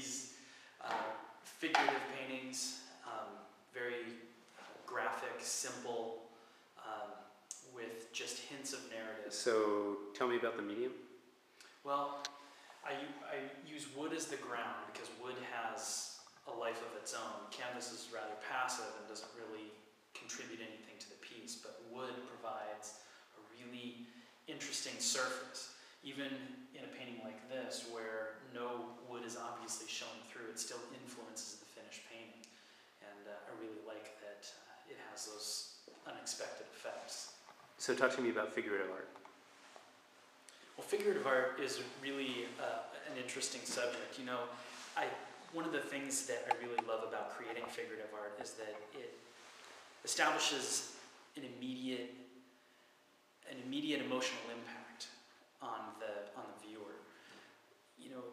these figurative paintings, very graphic, simple, with just hints of narrative. So tell me about the medium. Well, I use wood as the ground because wood has a life of its own. Canvas is rather passive and doesn't really contribute anything to the piece, but wood provides a really interesting surface. Even in a painting like this, where no wood is obviously showing through, it still influences the finished painting. And I really like that it has those unexpected effects. So talk to me about figurative art. Well, figurative art is really an interesting subject. You know, one of the things that I really love about creating figurative art is that it establishes an immediate emotional impact on the viewer. You know,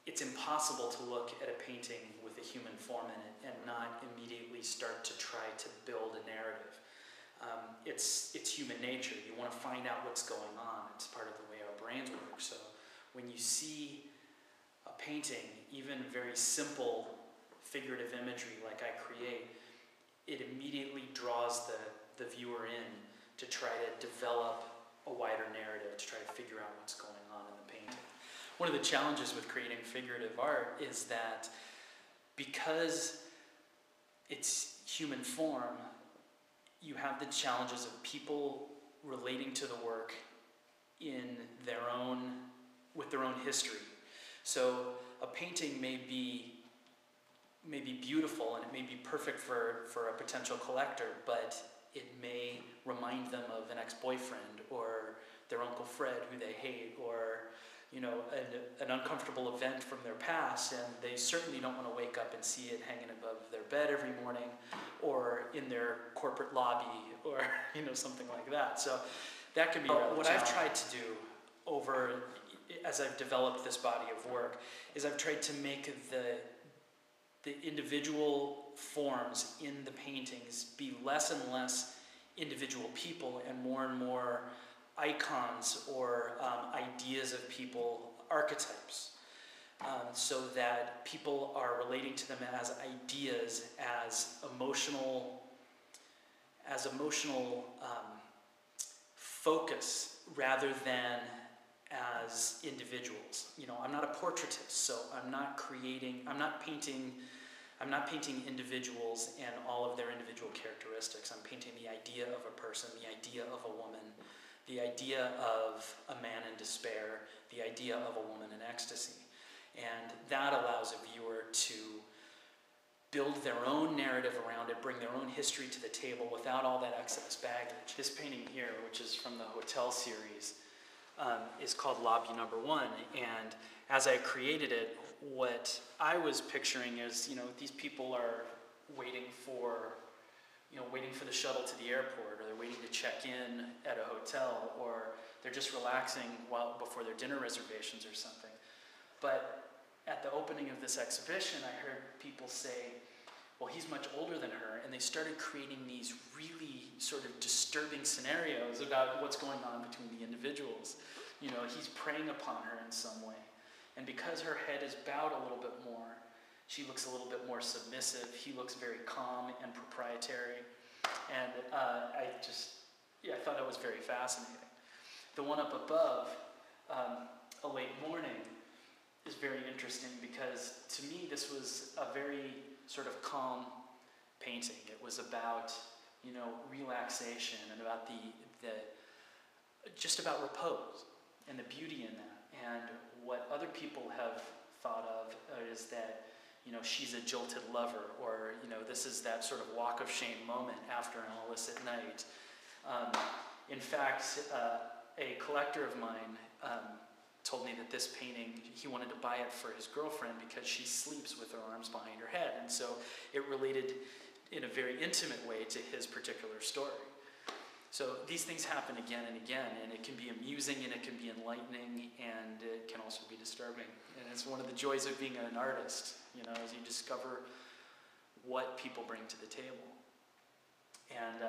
it's impossible to look at a painting with a human form in it and not immediately start to try to build a narrative. It's human nature. You want to find out what's going on. It's part of the way our brains work. So when you see a painting, even very simple figurative imagery like I create, it immediately draws the viewer in to try to develop a wider narrative, to try to figure out what's going on in the painting. One of the challenges with creating figurative art is that because it's human form, you have the challenges of people relating to the work with their own history. So a painting may be beautiful and it may be perfect for a potential collector, but it may remind them of an ex-boyfriend or their Uncle Fred who they hate, or an uncomfortable event from their past, and they certainly don't want to wake up and see it hanging above their bed every morning or in their corporate lobby or something like that. So that can be what I've tried to do as I've developed this body of work is I've tried to make the individual forms in the paintings be less and less individual people and more icons or ideas of people, archetypes, so that people are relating to them as ideas, as emotional focus rather than as individuals. I'm not a portraitist, so I'm not painting individuals and all of their individual characteristics. I'm painting the idea of a person, the idea of a woman, the idea of a man in despair, the idea of a woman in ecstasy. And that allows a viewer to build their own narrative around it, bring their own history to the table without all that excess baggage. This painting here, which is from the Hotel series, is called Lobby Number 1. And as I created it, what I was picturing is, these people are waiting for the shuttle to the airport, or they're waiting to check in at a hotel, or they're just relaxing before their dinner reservations or something. But at the opening of this exhibition, I heard people say, well, he's much older than her, and they started creating these really sort of disturbing scenarios about what's going on between the individuals. He's preying upon her in some way. And because her head is bowed a little bit more, she looks a little bit more submissive. He looks very calm and proprietary. And I thought that was very fascinating. The one up above, A Late Morning, is very interesting because to me this was a very sort of calm painting. It was about relaxation and about just about repose and the beauty in that. And what other people have thought of is that she's a jilted lover, or this is that sort of walk of shame moment after an illicit night. In fact, a collector of mine told me that this painting, he wanted to buy it for his girlfriend because she sleeps with her arms behind her head, and so it related in a very intimate way to his particular story. So these things happen again and again, and it can be amusing and it can be enlightening, and it can also be disturbing. And it's one of the joys of being an artist, as you discover what people bring to the table. And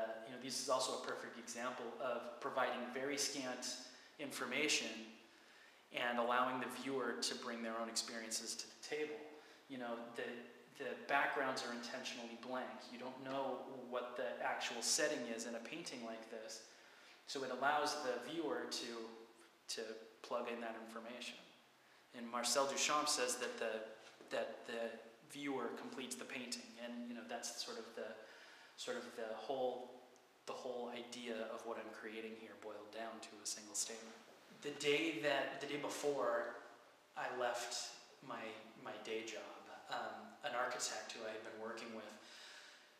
this is also a perfect example of providing very scant information and allowing the viewer to bring their own experiences to the table. You know, the backgrounds are intentionally blank. You don't know what the actual setting is in a painting like this. So it allows the viewer to plug in that information. And Marcel Duchamp says that the viewer completes the painting, and you know that's sort of the whole idea of what I'm creating here boiled down to a single statement. The day before I left my day job, an architect who I had been working with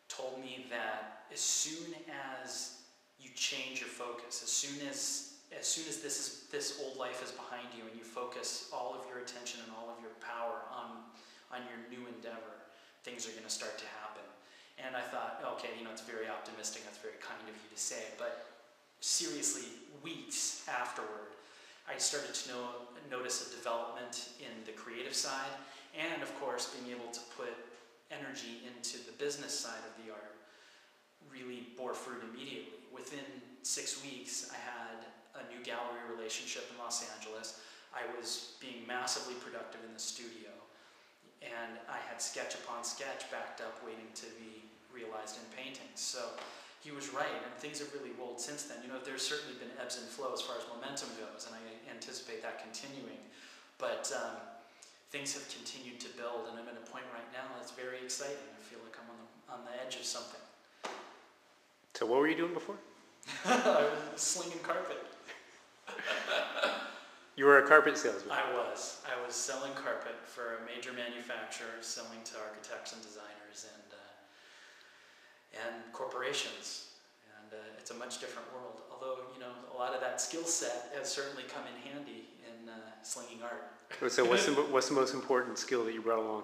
told me that as soon as you change your focus, as soon as this old life is behind you and you focus all of your attention and all of your power on your new endeavor, things are going to start to happen. And I thought, okay, you know, it's very optimistic, that's very kind of you to say, but seriously, weeks afterward, I started to notice a development in the creative side, and of course, being able to put energy into the business side of the art really bore fruit immediately. Within 6 weeks, I had a new gallery relationship in Los Angeles. I was being massively productive in the studio, and I had sketch upon sketch backed up waiting to be realized in paintings. So he was right, and things have really rolled since then. You know, there's certainly been ebbs and flows as far as momentum goes, and I anticipate that continuing. But things have continued to build, and I'm at a point right now that's very exciting. I feel like I'm on the edge of something. So what were you doing before? I was slinging carpet. You were a carpet salesman. I was selling carpet for a major manufacturer, selling to architects and designers and corporations. And it's a much different world. Although, you know, a lot of that skill set has certainly come in handy in slinging art. So what's the most important skill that you brought along?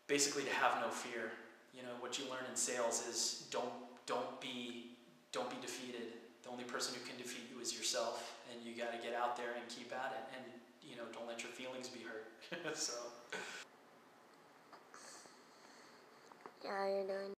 Basically, to have no fear. You know, what you learn in sales is don't be defeated. The only person who can defeat you is yourself, and you got to get out there and keep at it, and you know, don't let your feelings be hurt. So. Yeah, you're doing.